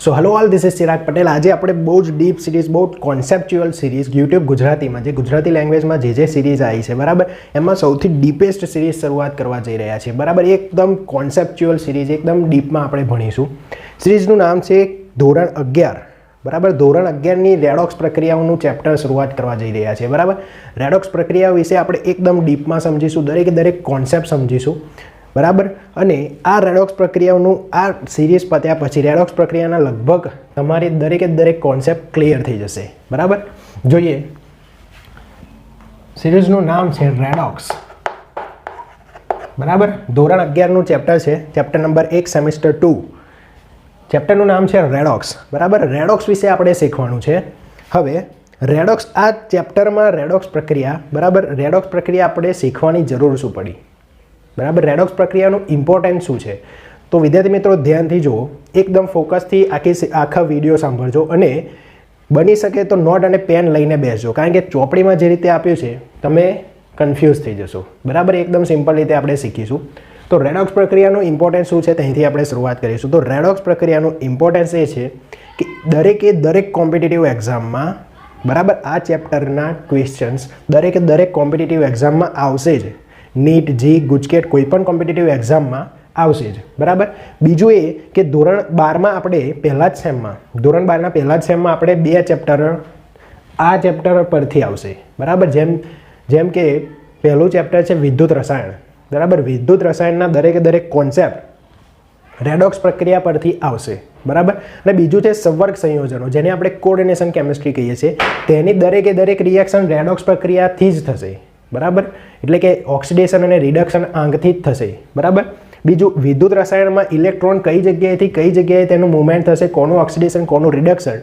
So hello all, this is Chirag Patel. આજે આપણે બહુ જ ડીપ સિરીઝ, બહુ જ કોન્સેપ્ચ્યુઅલ સિરીઝ યુટ્યુબ ગુજરાતીમાં, જે ગુજરાતી લેંગ્વેજમાં જે સિરીઝ આવી છે બરાબર, એમાં સૌથી ડીપેસ્ટ સિરીઝ શરૂઆત કરવા જઈ રહ્યા છીએ બરાબર. એકદમ કોન્સેપ્ચ્યુઅલ સિરીઝ, એકદમ ડીપમાં આપણે ભણીશું. સિરીઝનું નામ છે ધોરણ 11 બરાબર. ધોરણ 11ની રેડોક્સ પ્રક્રિયાઓનું ચેપ્ટર શરૂઆત કરવા જઈ રહ્યા છે બરાબર. રેડોક્સ પ્રક્રિયાઓ વિશે આપણે એકદમ ડીપમાં સમજીશું, દરેક કોન્સેપ્ટ સમજીશું બરાબર. અને આ રેડોક્સ પ્રક્રિયાઓનું આ સિરીઝ પત્યા પછી રેડોક્સ પ્રક્રિયાના લગભગ તમારી દરેક કોન્સેપ્ટ ક્લિયર થઈ જશે બરાબર. જોઈએ, સિરીઝનું નામ છે રેડોક્સ બરાબર. ધોરણ 11નું ચેપ્ટર છે, ચેપ્ટર નંબર 1 સેમિસ્ટર 2. ચેપ્ટરનું નામ છે રેડોક્સ બરાબર. રેડોક્સ વિશે આપણે શીખવાનું છે. હવે રેડોક્સ, આ ચેપ્ટરમાં રેડોક્સ પ્રક્રિયા બરાબર, રેડોક્સ પ્રક્રિયા આપણે શીખવાની જરૂર શું પડી બરાબર. રેડોક્સ પ્રક્રિયાનું ઇમ્પોર્ટન્સ શું છે, તો વિદ્યાર્થી મિત્રો ધ્યાનથી જુઓ, એકદમ ફોકસથી આખા વિડીયો સાંભળજો અને બની શકે તો નોટ અને પેન લઈને બેસજો, કારણ કે ચોપડીમાં જે રીતે આપ્યું છે તમે કન્ફ્યુઝ થઈ જશો બરાબર. એકદમ સિમ્પલ રીતે આપણે શીખીશું. તો રેડોક્સ પ્રક્રિયાનું ઇમ્પોર્ટન્સ શું છે ત્યાંથી આપણે શરૂઆત કરીશું. તો રેડોક્સ પ્રક્રિયાનું ઇમ્પોર્ટન્સ એ છે કે દરેક કોમ્પિટિટિવ એક્ઝામમાં બરાબર આ ચેપ્ટરના ક્વેશ્ચન્સ દરેક કોમ્પિટિટિવ એક્ઝામમાં આવશે જ. નીટ, જી, ગુજકેટ કોઈ પણ કોમ્પિટિટિવ એક્ઝામમાં આવશે જ બરાબર. બીજું એ કે ધોરણ 12માં આપણે પહેલા જ સેમમાં આપણે 2 ચેપ્ટર આ ચેપ્ટર પરથી આવશે બરાબર. જેમ કે પહેલું ચેપ્ટર છે વિદ્યુત રસાયણ બરાબર. વિદ્યુત રસાયણના દરેક કોન્સેપ્ટ રેડોક્સ પ્રક્રિયા પરથી આવશે બરાબર. અને બીજું છે સંવર્ગ સંયોજનો, જેને આપણે કોઓર્ડિનેશન કેમિસ્ટ્રી કહીએ છીએ. તેની દરેક રિએક્શન રેડોક્સ પ્રક્રિયાથી જ થશે બરાબર. એટલે કે ઓક્સિડેશન અને રિડક્શન આંગથી જ થશે બરાબર. બીજું, વિદ્યુત રસાયણમાં ઇલેક્ટ્રોન કઈ જગ્યાએ તેનું મૂવમેન્ટ થશે, કોનું ઓક્સિડેશન કોનું રિડક્શન,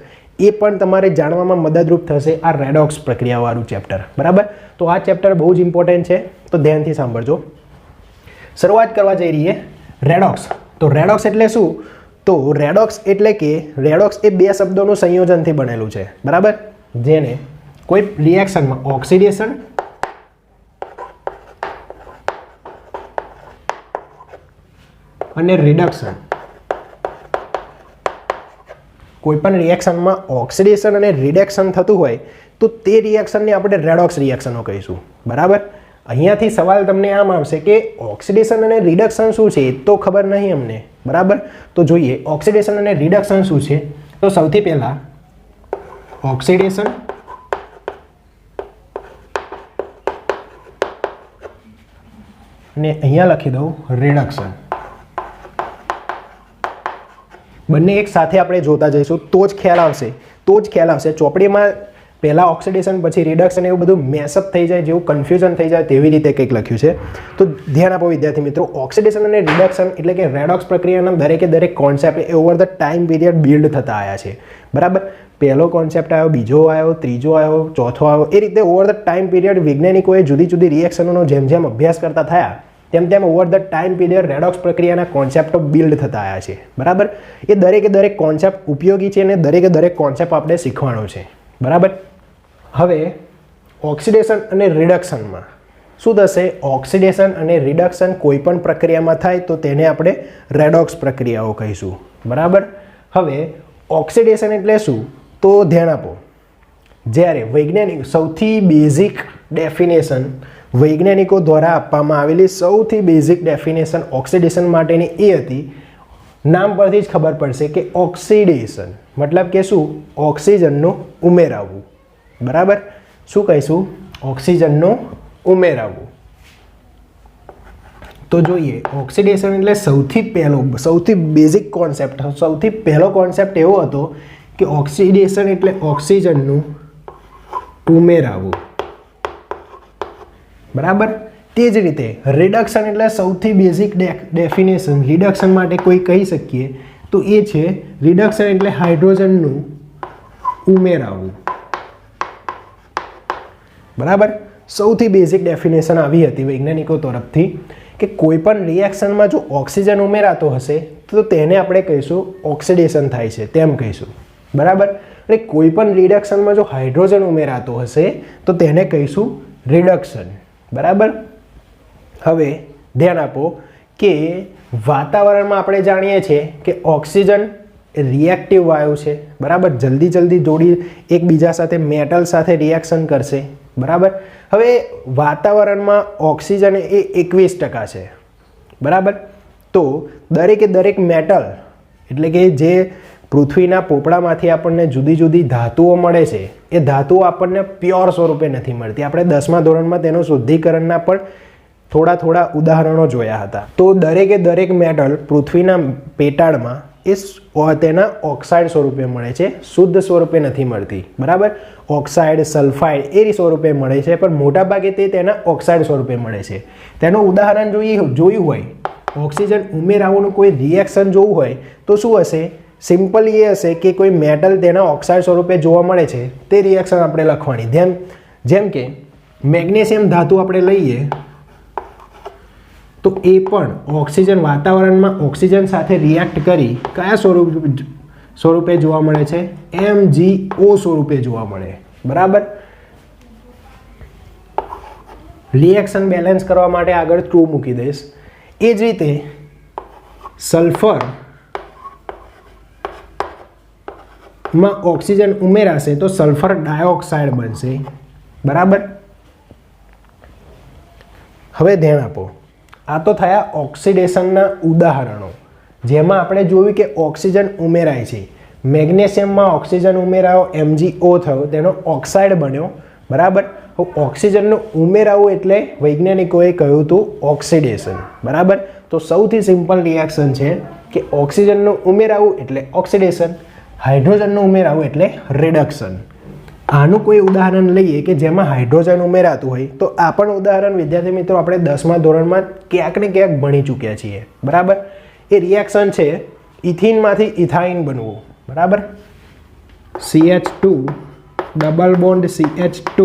એ પણ તમારે જાણવામાં મદદરૂપ થશે આ રેડોક્સ પ્રક્રિયાવાળું ચેપ્ટર બરાબર. તો આ ચેપ્ટર બહુ જ ઇમ્પોર્ટન્ટ છે, તો ધ્યાનથી સાંભળજો. શરૂઆત કરવા જઈ રહીએ રેડોક્સ. તો રેડોક્સ એટલે શું? તો રેડોક્સ એટલે કે રેડોક્સ એ 2 શબ્દોનું સંયોજનથી બનેલું છે બરાબર. જેને કોઈ રિએક્શનમાં ઓક્સિડેશન અને રિડક્શન, કોઈ પણ રિએક્શનમાં ઓક્સિડેશન અને રિડક્શન થતું હોય તો તે રિએક્શનને આપણે રેડોક્સ રિએક્શનો કહીશું બરાબર. અહીંયાથી સવાલ તમને આમ આવશે કે ઓક્સિડેશન અને રિડક્શન શું છે, એ તો ખબર નહીં અમને બરાબર. તો જોઈએ ઓક્સિડેશન અને રિડક્શન શું છે. તો સૌથી પહેલા ઓક્સિડેશન અને અહીંયા લખી દઉં રિડક્શન. બંને એક સાથે આપણે જોતા જઈશું તો જ ખ્યાલ આવશે. ચોપડીમાં પહેલાં ઓક્સિડેશન પછી રિડક્શન એવું બધું મેસઅપ થઈ જાય, જેવું કન્ફ્યુઝન થઈ જાય તેવી રીતે કંઈક લખ્યું છે. તો ધ્યાન આપો વિદ્યાર્થી મિત્રો. ઓક્સિડેશન અને રિડક્શન એટલે કે રેડોક્સ પ્રક્રિયાના દરેક concept over the time period build થતા આવ્યા છે બરાબર. પહેલો કોન્સેપ્ટ આવ્યો, બીજો આવ્યો, ત્રીજો આવ્યો, ચોથો આવ્યો, એ રીતે ઓવર ધ ટાઈમ પીરિયડ વૈજ્ઞાનિકોએ જુદી રિએક્શનોનો જેમ અભ્યાસ કરતા થયા તેમ over the time period redox પ્રક્રિયાના કોન્સેપ્ટો બિલ્ડ થતા આવ્યા છે બરાબર. એ દરેક કોન્સેપ્ટ ઉપયોગી છે અને દરેક કોન્સેપ્ટ આપણે શીખવાનો છે બરાબર. હવે ઓક્સિડેશન અને રિડક્શનમાં શું થશે? ઓક્સિડેશન અને રિડક્શન કોઈ પણ પ્રક્રિયામાં થાય તો તેને આપણે રેડોક્સ પ્રક્રિયાઓ કહીશું બરાબર. હવે ઓક્સિડેશન એટલે શું? તો ધ્યાન આપો, જ્યારે વૈજ્ઞાનિક સૌથી બેઝિક ડેફિનેશન વૈજ્ઞાનિકો દ્વારા આપવામાં આવેલી સૌથી બેઝિક ડેફિનેશન ઓક્સિડેશન માટેની એ હતી, નામ પરથી જ ખબર પડશે કે ઓક્સિડેશન મતલબ કે શું? ઓક્સિજનનું ઉમેરાવવું બરાબર. શું કહીશું? ઓક્સિજનનું ઉમેરાવવું. તો જોઈએ, ઓક્સિડેશન એટલે સૌથી બેઝિક કોન્સેપ્ટ, સૌથી પહેલો કોન્સેપ્ટ એવો હતો કે ઓક્સિડેશન એટલે ઓક્સિજનનું ઉમેરાવવું બરાબર. તે જ રીતે રિડક્શન એટલે સૌથી બેઝિક ડેફિનેશન રિડક્શન માટે કોઈ કહી શકીએ તો એ છે રિડક્શન એટલે હાઇડ્રોજનનું ઉમેરાવવું બરાબર. સૌથી બેઝિક ડેફિનેશન આવી હતી વૈજ્ઞાનિકો તરફથી કે કોઈ પણ રિએક્શનમાં જો ઓક્સિજન ઉમેરાતો હશે તો તેને આપણે કહીશું ઓક્સિડેશન થાય છે તેમ કહીશું બરાબર. અને કોઈ પણ રિડક્શનમાં જો હાઇડ્રોજન ઉમેરાતો હશે તો તેને કહીશું રિડક્શન બરાબર. હવે ધ્યાન આપો કે વાતાવરણમાં આપણે જાણીએ છીએ કે ઓક્સિજન રિએક્ટિવ વાયુ છે, બરાબર, જલ્દી જોડી એકબીજા સાથે મેટલ સાથે રિએક્શન કરશે, બરાબર. હવે વાતાવરણમાં ઓક્સિજન એ 21% છે, બરાબર. તો દરેક મેટલ એટલે કે જે પૃથ્વીના પોપડામાંથી આપણને જુદી જુદી ધાતુઓ મળે છે, એ ધાતુઓ આપણને પ્યોર સ્વરૂપે નથી મળતી. આપણે 10મા ધોરણમાં તેનું શુદ્ધિકરણના પણ થોડા ઉદાહરણો જોયા હતા. તો દરેક મેટલ પૃથ્વીના પેટાળમાં તેના ઓક્સાઇડ સ્વરૂપે મળે છે, શુદ્ધ સ્વરૂપે નથી મળતી, બરાબર. ઓક્સાઇડ, સલ્ફાઇડ એ સ્વરૂપે મળે છે, પણ મોટાભાગે તે તેના ઓક્સાઇડ સ્વરૂપે મળે છે. તેનું ઉદાહરણ જોયું હોય, ઓક્સિજન ઉમેરાવાનું કોઈ રિએક્શન જોવું હોય તો શું હશે? સિમ્પલી એ હશે કે કોઈ મેટલ તેના ઓક્સાઇડ સ્વરૂપે જોવા મળે છે, તે રિએક્શન આપણે લખવાની. જેમ કે મેગ્નેશિયમ ધાતુ આપણે લઈએ તો એ પણ ઓક્સિજન વાતાવરણમાં ઓક્સિજન સાથે રિએક્ટ કરી કયા સ્વરૂપે જોવા મળે છે? MgO સ્વરૂપે જોવા મળે, બરાબર. રિએક્શન બેલેન્સ કરવા માટે આગળ 2 મૂકી દઈશ. એ જ રીતે સલ્ફર માં ઓક્સિજન ઉમેરાશે તો સલ્ફર ડાયોક્સાઇડ બનશે, બરાબર. હવે ધ્યાન આપો, આ તો થયા ઓક્સિડેશનના ઉદાહરણો, જેમાં આપણે જોયું કે ઓક્સિજન ઉમેરાય છે. મેગ્નેશિયમમાં ઓક્સિજન ઉમેરાયો, MgO થયો, તેનો ઓક્સાઇડ બન્યો, બરાબર. ઓક્સિજનનું ઉમેરાવું એટલે વૈજ્ઞાનિકોએ કહ્યું હતું ઓક્સિડેશન, બરાબર. તો સૌથી સિમ્પલ રિએક્શન છે કે ઓક્સિજનનું ઉમેરાવું એટલે ઓક્સિડેશન, હાઇડ્રોજનનું ઉમેરાવું એટલે રિડક્શન. આનું કોઈ ઉદાહરણ લઈએ કે જેમાં હાઇડ્રોજન ઉમેરાતું હોય તો આ પણ ઉદાહરણ વિદ્યાર્થી મિત્રો આપણે 10મા ધોરણમાં ક્યાંક ને ક્યાંક ભણી ચૂક્યા છીએ, બરાબર. એ રિએક્શન છે ઇથિનમાંથી ઇથાઇન બનવું, બરાબર. CH2 double bond CH2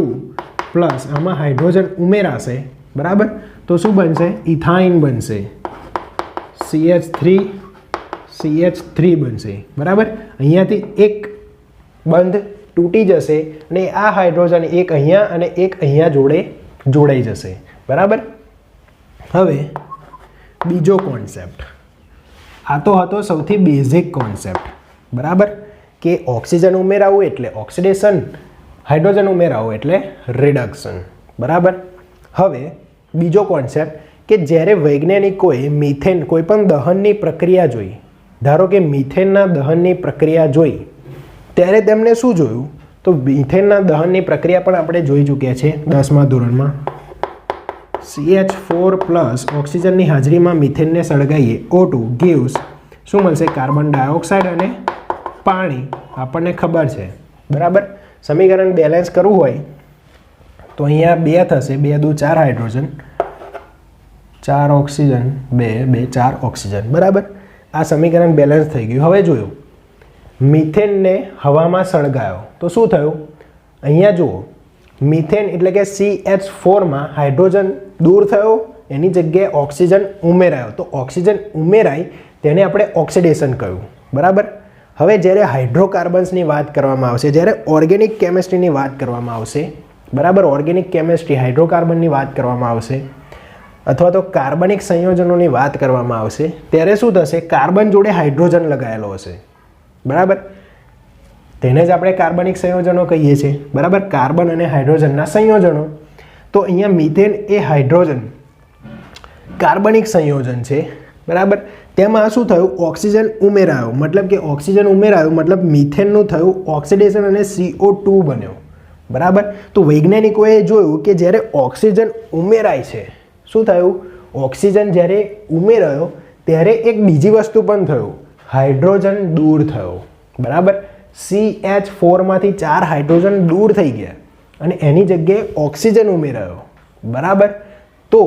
plus આમાં હાઇડ્રોજન ઉમેરાશે, બરાબર. તો શું બનશે? ઇથાઇન બનશે. CH3 બનશે, બરાબર. અહીંયાથી એક બંધ તૂટી જશે અને આ હાઇડ્રોજન એક અહીંયા અને એક અહીંયા જોડાઈ જશે, બરાબર. હવે બીજો કોન્સેપ્ટ, આ તો હતો સૌથી બેઝિક કોન્સેપ્ટ, બરાબર, કે ઓક્સિજન ઉમેરાવું એટલે ઓક્સિડેશન, હાઇડ્રોજન ઉમેરાવું એટલે રિડક્શન, બરાબર. હવે બીજો કોન્સેપ્ટ કે જ્યારે વૈજ્ઞાનિકોએ મિથેન કોઈ પણ દહનની પ્રક્રિયા જોઈ, ધારો કે મિથેનના દહનની પ્રક્રિયા જોઈ, ત્યારે તેમણે શું જોયું? તો મિથેનના દહનની પ્રક્રિયા પણ આપણે જોઈ ચૂક્યા છે 10મા ધોરણમાં. CH4 પ્લસ ઓક્સિજનની હાજરીમાં મિથેનને સળગાઈએ, O2 gives શું મળશે? કાર્બન ડાયોક્સાઇડ અને પાણી, આપણને ખબર છે, બરાબર. સમીકરણ બેલેન્સ કરવું હોય તો અહીંયા 2 થશે, 2 દુ 4 હાઇડ્રોજન, 4 ઓક્સિજન, 2 4 ઓક્સિજન, બરાબર. આ સમીકરણ બેલેન્સ થઈ ગયું. હવે જોયું મિથેનને હવામાં સળગાયો તો શું થયું? અહીંયા જુઓ, મિથેન એટલે કે CH4માં હાઇડ્રોજન દૂર થયો, એની જગ્યાએ ઓક્સિજન ઉમેરાયો. તો ઓક્સિજન ઉમેરાય તેને આપણે ઓક્સિડેશન કહ્યું, બરાબર. હવે જ્યારે હાઇડ્રોકાર્બન્સની વાત કરવામાં આવશે, જ્યારે ઓર્ગેનિક કેમિસ્ટ્રીની વાત કરવામાં આવશે, બરાબર, ઓર્ગેનિક કેમિસ્ટ્રી હાઇડ્રોકાર્બનની વાત કરવામાં આવશે અથવા તો કાર્બનિક સંયોજનોની વાત કરવામાં આવશે, ત્યારે શું થશે? કાર્બન જોડે હાઇડ્રોજન લગાવેલો હશે, બરાબર. તેને જ આપણે કાર્બનિક સંયોજનો કહીએ છીએ, બરાબર. કાર્બન અને હાઇડ્રોજનના સંયોજનો. તો અહીંયા મિથેન એ હાઇડ્રોજન કાર્બનિક સંયોજન છે, બરાબર. તેમાં શું થયું? ઓક્સિજન ઉમેરાયો, મતલબ કે ઓક્સિજન ઉમેરાયો મતલબ મિથેનનું થયું ઓક્સિડેશન અને CO2 બન્યો, બરાબર. તો વૈજ્ઞાનિકોએ જોયું કે જ્યારે ઓક્સિજન ઉમેરાય છે, શું થયું? ઓક્સિજન જ્યારે ઉમેરાયો ત્યારે એક બીજી વસ્તુ પણ થયું, હાઇડ્રોજન દૂર થયો, બરાબર. CH4માંથી 4 હાઇડ્રોજન દૂર થઈ ગયા અને એની જગ્યાએ ઓક્સિજન ઉમેરાયો, બરાબર. તો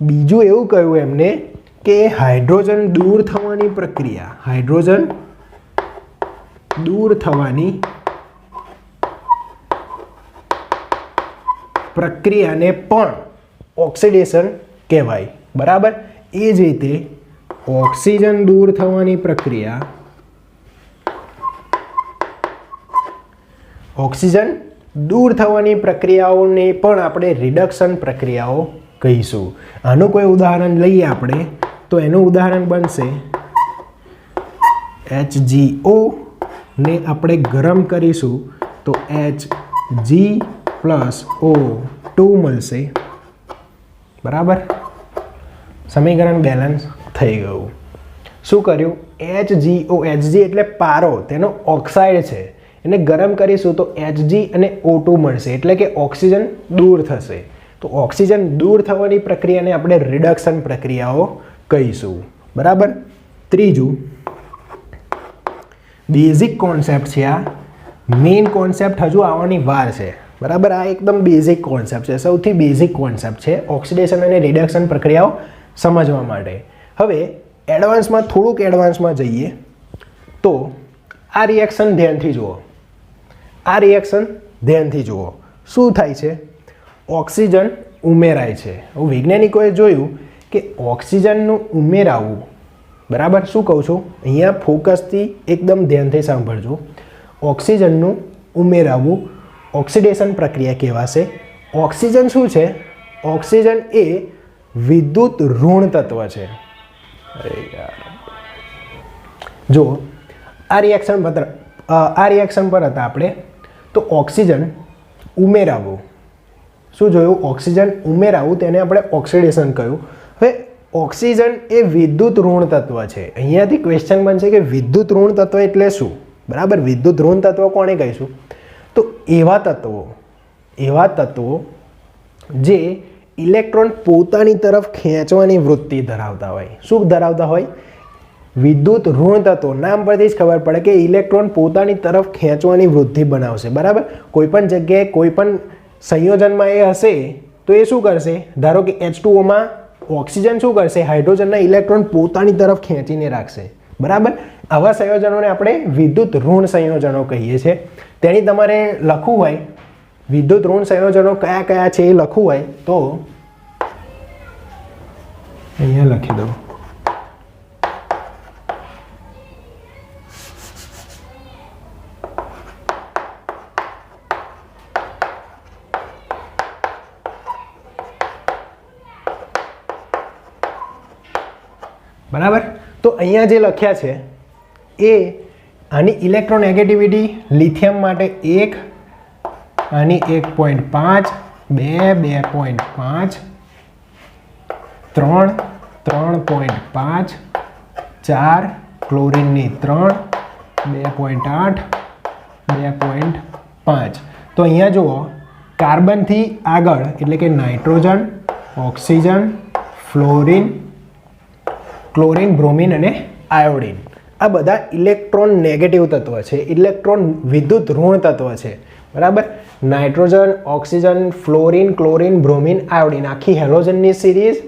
બીજું એવું કહ્યું એમને કે હાઇડ્રોજન દૂર થવાની પ્રક્રિયા, હાઇડ્રોજન દૂર થવાની પ્રક્રિયાને પણ ઓક્સિડેશન કહેવાય, બરાબર. એ જ રીતે ઓક્સિજન દૂર થવાની પ્રક્રિયા, ઓક્સિજન દૂર થવાની પ્રક્રિયાઓને પણ આપણે રિડક્શન પ્રક્રિયાઓ કહીશું. આનું કોઈ ઉદાહરણ લઈએ આપણે તો એનું ઉદાહરણ બનશે HgO ને આપણે ગરમ કરીશું તો Hg+O2 મળશે, બરાબર. સમીકરણ બેલેન્સ થઈ ગયું. શું કર્યું? HgO, Hg એટલે પારો, તેનો ઓક્સાઇડ છે, એને ગરમ કરીશું તો Hg અને O2 મળશે, એટલે કે ઓક્સિજન દૂર થશે. તો ઓક્સિજન દૂર થવાની પ્રક્રિયાને આપણે રિડક્શન પ્રક્રિયાઓ કહીશું, બરાબર. ત્રીજું બેઝિક કોન્સેપ્ટ છે, આ મેઇન કોન્સેપ્ટ હજુ આવવાની વાર છે, બરાબર. આ એકદમ બેઝિક કોન્સેપ્ટ છે, સૌથી બેઝિક કોન્સેપ્ટ છે ઓક્સિડેશન અને રિડક્શન પ્રક્રિયાઓ સમજવા માટે. હવે થોડુંક એડવાન્સમાં જઈએ તો આ રિએક્શન ધ્યાનથી જુઓ. શું થાય છે? ઓક્સિજન ઉમેરાય છે. વૈજ્ઞાનિકોએ જોયું કે ઓક્સિજનનું ઉમેરાવું, બરાબર. શું કહું છું અહીંયા? ફોકસથી એકદમ ધ્યાનથી સાંભળજો. ઓક્સિજનનું ઉમેરાવું ઓક્સિડેશન પ્રક્રિયા કહેવાશે. ઓક્સિજન શું છે? ઓક્સિજન એ વિદ્યુત ઋણ તત્વ છે. અરે યાર, જો આ રિએક્શન પર હતા આપણે, તો ઓક્સિજન ઉમેરાવું, શું જોયું? ઓક્સિજન ઉમેરાવું, તેને આપણે ઓક્સિડેશન કહ્યું. હવે ઓક્સિજન એ વિદ્યુત ઋણ તત્વ છે. અહીંયાથી ક્વેશ્ચન બનશે કે વિદ્યુત ઋણ તત્વ એટલે શું, બરાબર. વિદ્યુત ઋણ તત્વ કોને કહીશું? તો એવા તત્વો જે ઇલેક્ટ્રોન પોતાની તરફ ખેંચવાની વૃત્તિ ધરાવતા હોય. શું ધરાવતા હોય? વિદ્યુત ઋણ તત્વો. નામ પરથી જ ખબર પડે કે ઇલેક્ટ્રોન પોતાની તરફ ખેંચવાની વૃત્તિ બનાવશે, બરાબર. કોઈપણ જગ્યાએ કોઈપણ સંયોજનમાં એ હશે તો એ શું કરશે? ધારો કે H2Oમાં ઓક્સિજન શું કરશે? હાઇડ્રોજનના ઇલેક્ટ્રોન પોતાની તરફ ખેંચીને રાખશે, બરાબર. આવા સંયોજનોને આપણે વિદ્યુત ઋણ સંયોજનો કહીએ છીએ. તેની તમારે લખવું હોય વિદ્યુત ઋણ સંયોજનો કયા કયા છે એ લખવું હોય તો અહીંયા લખી દો. બરાબર. તો અહીંયા જે લખ્યા છે એ આની ઇલેક્ટ્રોનેગેટિવિટી લિથિયમ માટે 1, આની 1.5, 2, 2.5, 3, 3.5, 4, ક્લોરીનની 3, 2.8, 2.5. તો અહીંયા જુઓ, કાર્બનથી આગળ એટલે કે nitrogen, oxygen, fluorine, chlorine, bromine અને આયોડિન, આ બધા ઇલેક્ટ્રોન નેગેટિવ તત્વ છે, ઇલેક્ટ્રોન વિદ્યુત ઋણ તત્વ છે, બરાબર. Nitrogen, oxygen, fluorine, chlorine, bromine, iodine, આખી હેલોજનની સિરીઝ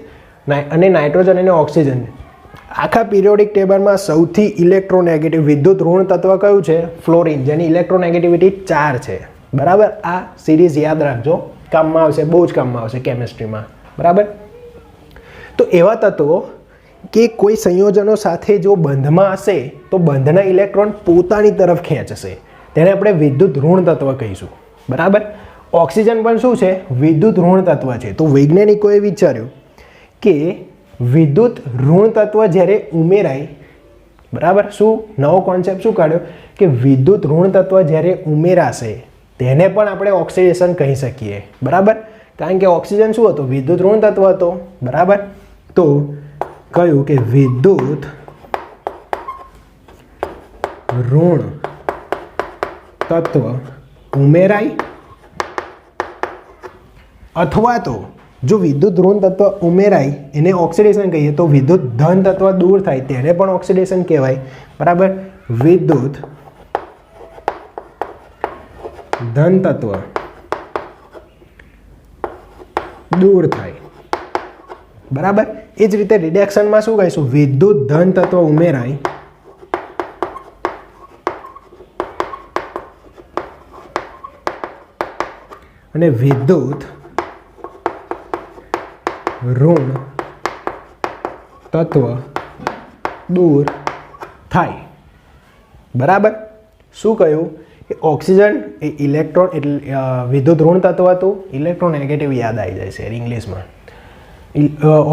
અને નાઇટ્રોજન અને ઓક્સિજન. આખા પિરિયોડિક ટેબલમાં સૌથી ઇલેક્ટ્રોનેગેટિવ વિદ્યુત ઋણ તત્વ કયું છે? ફ્લોરિન, જેની ઇલેક્ટ્રોનેગેટિવિટી 4 છે, બરાબર. આ સિરીઝ યાદ રાખજો, કામમાં આવશે, બહુ જ કામમાં આવશે કેમિસ્ટ્રીમાં, બરાબર. તો એવા તત્વો કે કોઈ સંયોજનો સાથે જો બંધમાં હશે તો બંધના ઇલેક્ટ્રોન પોતાની તરફ ખેંચશે, તેને આપણે વિદ્યુત ઋણ તત્વ કહીશું, બરાબર. ઓક્સિજન પણ શું છે? વિદ્યુત ઋણ તત્વ છે. તો વૈજ્ઞાનિકોએ વિચાર્યું કે વિદ્યુત ઋણ તત્વ જ્યારે ઉમેરાય, બરાબર. શું નવો કોન્સેપ્ટ શું કાઢ્યો કે વિદ્યુત ઋણ તત્વ જ્યારે ઉમેરાશે તેને પણ આપણે ઓક્સિડેશન કહી શકીએ, બરાબર. કારણ કે ઓક્સિજન શું હતો? વિદ્યુત ઋણ તત્વ હતો, બરાબર. તો કહ્યું કે વિદ્યુત ઋણ તત્વ ઉમેરાય, અથવા તો જો વિદ્યુત ઋણ તત્વ ઉમેરાય એને ઓક્સિડેશન કહીએ તો વિદ્યુત ધન તત્વ દૂર થાય તેને પણ ઓક્સિડેશન કહેવાય, બરાબર. વિદ્યુત ધન તત્વ દૂર થાય, બરાબર. એ જ રીતે રિડક્શનમાં શું કહીશું? વિદ્યુત ધન તત્વ ઉમેરાય અને વિદ્યુત ઋણ તત્વ દૂર થાય, બરાબર. શું કહ્યું કે ઓક્સિજન એ ઇલેક્ટ્રોન એટલે વિદ્યુત ઋણ તત્વ હતું, ઇલેક્ટ્રોનેગેટિવ યાદ આવી જાય છે ઇંગ્લિશમાં.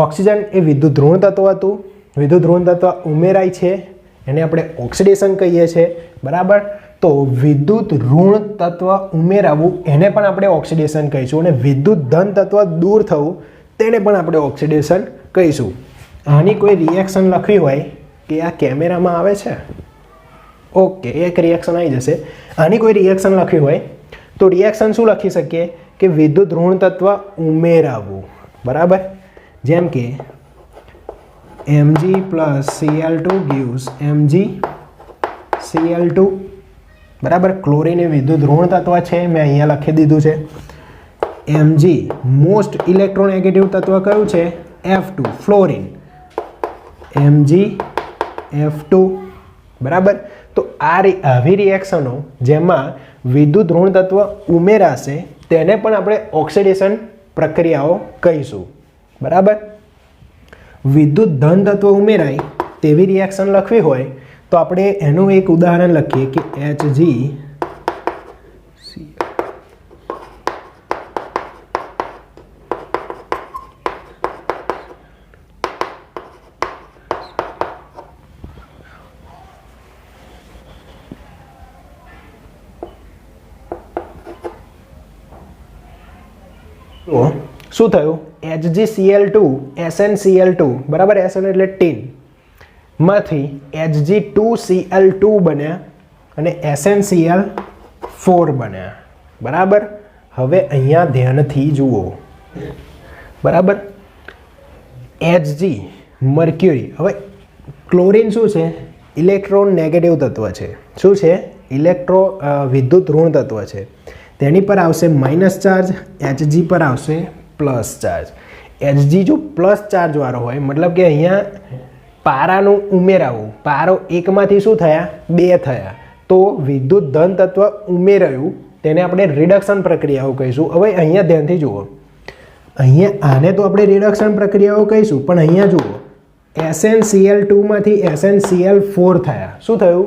ઓક્સિજન એ વિદ્યુત ઋણ તત્વ હતું, વિદ્યુત ઋણ તત્વ ઉમેરાય છે એને આપણે ઓક્સિડેશન કહીએ છીએ, બરાબર. તો વિદ્યુત ઋણ તત્વ ઉમેરાવું એને પણ આપણે ઓક્સિડેશન કહીશું, અને વિદ્યુત ધન તત્વ દૂર થવું તેને પણ આપણે ઓક્સિડેશન કહીશું. આની કોઈ રિએક્શન લખવી હોય કે આ કેમેરામાં આવે છે, ઓકે, એક રિએક્શન આવી જશે. આની કોઈ રિએક્શન લખવી હોય તો રિએક્શન શું લખી શકીએ કે વિદ્યુત ઋણ તત્વ ઉમેરાવું, બરાબર. જેમ કે Mg + Cl2 gives MgCl2, બરાબર. ક્લોરીન એ વિદ્યુત ઋણ તત્વ છે, મેં અહીંયા લખી દીધું છે. Mg મોસ્ટ ઇલેક્ટ્રોનેગેટિવ તત્વ કયું છે? F2, fluorine. MgF2, બરાબર. તો આવી રિએક્શનો જેમાં વિદ્યુત ઋણ તત્વ ઉમેરાશે તેને પણ આપણે ઓક્સિડેશન પ્રક્રિયાઓ કહીશું, બરાબર. વિદ્યુત ધન તત્વ ઉમેરાય તેવી રિએક્શન લખવી હોય તો આપણે એનું એક ઉદાહરણ લખીએ કે HgCl. શું થયું? HgCl2 SnCl2, બરાબર. Sn એટલે ટીન માંથી Hg2Cl2 બન્યા અને SnCl4 બન્યા, બરાબર. હવે અહીંયા ધ્યાનથી જુઓ, બરાબર. Hg mercury. હવે ક્લોરીન શું છે? ઇલેક્ટ્રોન નેગેટિવ તત્વ છે. શું છે? વિદ્યુત ઋણ તત્વ છે. તેની પર આવશે માઇનસ ચાર્જ, Hg પર આવશે પ્લસ ચાર્જ. Hg જો પ્લસ ચાર્જ વાળો હોય મતલબ કે અહીંયા પારાનું ઉમેરાવું, પારો એકમાંથી શું થયા? 2 થયા. તો વિદ્યુત ધન તત્વ ઉમેરાયું તેને આપણે રિડક્શન પ્રક્રિયાઓ કહીશું. હવે અહીંયા ધ્યાનથી જુઓ, અહીંયા આને તો આપણે રિડક્શન પ્રક્રિયાઓ કહીશું, પણ અહીંયા જુઓ SnCl2 માંથી SnCl4 થયા. શું થયું?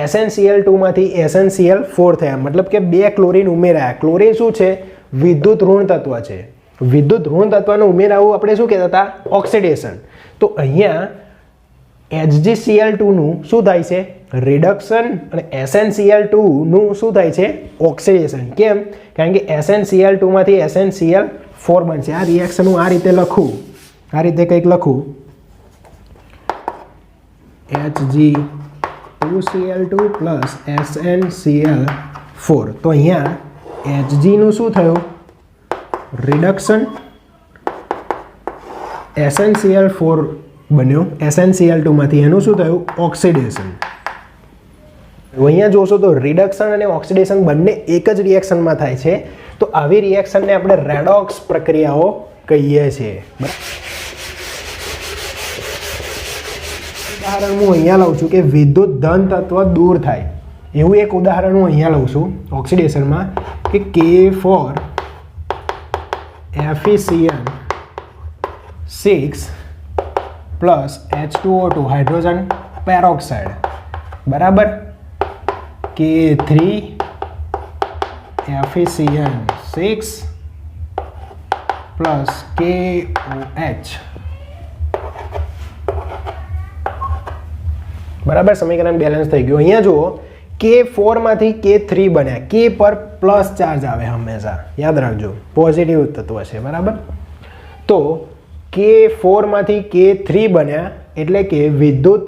SnCl2 માંથી SnCl4 થયા, મતલબ કે 2 ક્લોરીન ઉમેરાયા. ક્લોરીન શું છે? વિદ્યુત ઋણ તત્વ છે. વિદ્યુત ઋણ તત્વનું ઉમેરાવું આપણે શું કહેતા હતા? ઓક્સિડેશન. તો અહીંયા HgCl2 નું શું થાય છે? રિડક્શન, અને SnCl2 નું શું થાય છે? ઓક્સિડેશન. કેમ? કારણ કે SnCl2 માંથી SnCl4 બનશે. આ રિએક્શન હું આ રીતે લખું, આ રીતે કંઈક લખું, Hg2Cl2 + SnCl4. તો અહીંયા Hg નું શું થયું? રિડક્શન. SnCl4 બન્યો SnCl2 માંથી, એનું શું થયું? ઓક્સિડેશન. અહીંયા જોશો તો રિડક્શન અને ઓક્સિડેશન બંને એક જ રિએક્શનમાં થાય છે. તો આવી રિએક્શનને આપણે રેડોક્સ પ્રક્રિયાઓ કહીએ છીએ. ઉદાહરણ હું અહીંયા લઉં છું કે વિદ્યુત ધન તત્વ દૂર થાય એવું એક ઉદાહરણ હું અહીંયા લઉં છું ઓક્સિડેશનમાં કે K4 FeCl6 plus H2O2 hydrogen peroxide, બરાબર. K3 FeCl6 પ્લસ KOH, બરાબર. સમીકરણ બેલેન્સ થઈ ગયું. અહીંયા જુઓ K4 માંથી K3 બન્યા. K પર પ્લસ ચાર્જ આવે હંમેશા, યાદ રાખજો, પોઝિટિવ તત્વ છે, બરાબર. તો K4 માંથી K3 બન્યા એટલે કે વિદ્યુત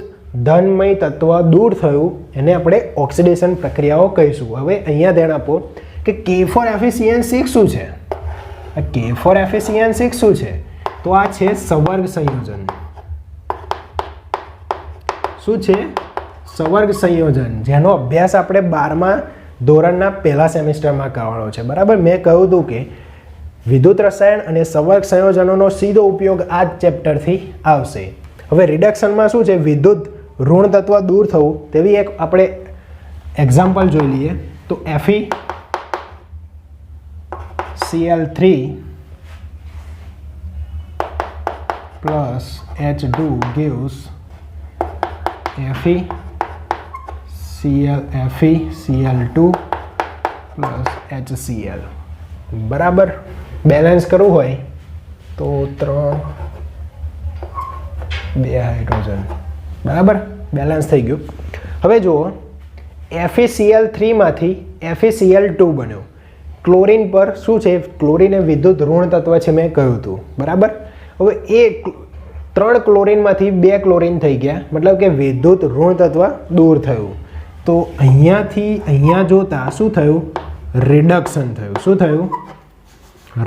ધનમય તત્વ દૂર થયું, એને આપણે ઓક્સિડેશન પ્રક્રિયાઓ કહીશું. હવે અહીંયા ધ્યાન આપો કે K4 FeCl6 શું છે? K4 FeCl6 શું છે? તો આ છે સંવર્ગ સંયોજન. શું છે? સંવર્ગ સંયોજન, જેનો અભ્યાસ આપણે 12મા ધોરણના પહેલા સેમિસ્ટરમાં કરવાનો છે, બરાબર. મેં કહ્યું હતું કે વિદ્યુત રસાયણ અને સંવર્ગ સંયોજનોનો સીધો ઉપયોગ આ જ ચેપ્ટરથી આવશે. હવે રિડક્શનમાં શું છે? વિદ્યુત ઋણ તત્વ દૂર થવું તેવી એક આપણે એક્ઝામ્પલ જોઈ લઈએ. તો FeCl3 plus H2 gives FeCl2 plus HCl, બરાબર. બેલેન્સ કરવું હોય તો 3 2 હાઇડ્રોજન, બરાબર. બેલેન્સ થઈ ગયું. હવે જુઓ, FeCl3 માંથી FeCl2 બન્યો. ક્લોરીન પર શું છે? ક્લોરીન એ વિદ્યુત ઋણ તત્વ છે, મેં કહ્યું હતું, બરાબર. હવે એ 3 ક્લોરીનમાંથી 2 ક્લોરીન થઈ ગયા, મતલબ કે વિદ્યુત ઋણ તત્વ દૂર થયું. તો અહીંયાથી અહીંયા જોતા શું થયું? રિડક્શન થયું. શું થયું?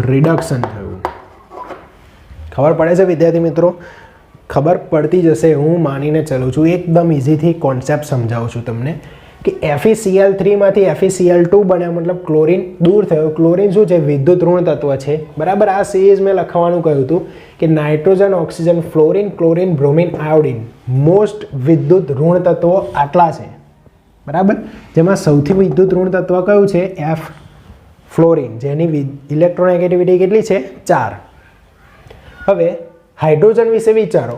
રિડક્શન થયું. ખબર પડે છે વિદ્યાર્થી મિત્રો? ખબર પડતી જશે, હું માનીને ચાલું છું. એકદમ ઇઝીથી કોન્સેપ્ટ સમજાવું છું તમને કે FeCl3 માંથી FeCl2 બન્યા, મતલબ ક્લોરીન દૂર થયો. ક્લોરીન શું છે? વિદ્યુત ઋણ તત્વ છે, બરાબર. આ સિરીઝ મેં લખવાનું કહ્યું હતું કે nitrogen, oxygen, fluorine, chlorine, bromine, iodine most વિદ્યુત ઋણ તત્વો આટલા છે, બરાબર. જેમાં સૌથી વિદ્યુત ઋણ તત્વ કયું છે? F ફ્લોરિન, જેની ઇલેક્ટ્રોનેગેટિવિટી કેટલી છે? 4. હવે હાઇડ્રોજન વિશે વિચારો.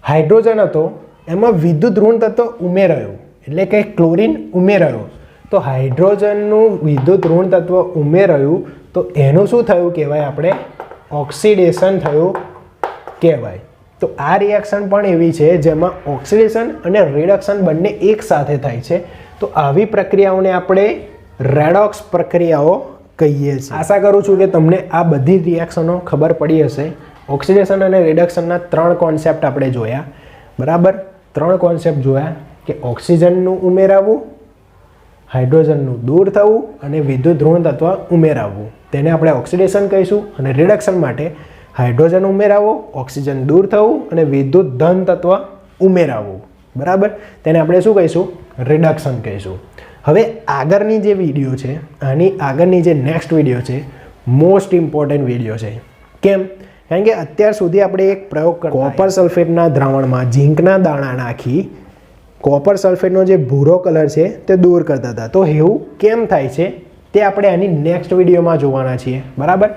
હાઇડ્રોજન હતો, એમાં વિદ્યુત ઋણ તત્વ ઉમેરાયું, એટલે કે ક્લોરીન ઉમેરાયો. તો હાઇડ્રોજનનું વિદ્યુત ઋણ તત્વ ઉમેરાયું, તો એનું શું થયું કહેવાય? આપણે ઓક્સિડેશન થયું કહેવાય. તો આ રિએક્શન પણ એવી છે જેમાં ઓક્સિડેશન અને રિડક્શન બંને એક સાથે થાય છે. તો આવી પ્રક્રિયાઓને આપણે રેડોક્સ પ્રક્રિયાઓ કહીએ છીએ. આશા કરું છું કે તમને આ બધી રિએક્શનો ખબર પડી હશે. ઓક્સિડેશન અને રિડક્શનના 3 કોન્સેપ્ટ આપણે જોયા, બરાબર. 3 કોન્સેપ્ટ જોયા કે ઓક્સિજનનું ઉમેરાવવું, હાઇડ્રોજનનું દૂર થવું અને વિદ્યુત ઋણ તત્વ ઉમેરાવવું. તેને આપણે ઓક્સિડેશન કહીશું. અને રિડક્શન માટે હાઇડ્રોજન ઉમેરાવવો, ઓક્સિજન દૂર થવું અને વિદ્યુત ધન તત્વ ઉમેરાવવું, બરાબર. તેને આપણે શું કહીશું? રિડક્શન કહીશું. હવે આગળની જે વિડીયો છે, આની આગળની જે નેક્સ્ટ વિડીયો છે, મોસ્ટ ઇમ્પોર્ટન્ટ વિડીયો છે. કેમ? કારણ કે અત્યાર સુધી આપણે એક પ્રયોગ કરતા કોપર સલ્ફેટના દ્રાવણમાં ઝીંકના દાણા નાખી કોપર સલ્ફેટનો જે ભૂરો કલર છે તે દૂર કરતા હતા. તો એવું કેમ થાય છે તે આપણે આની નેક્સ્ટ વિડીયોમાં જોવાના છીએ, બરાબર.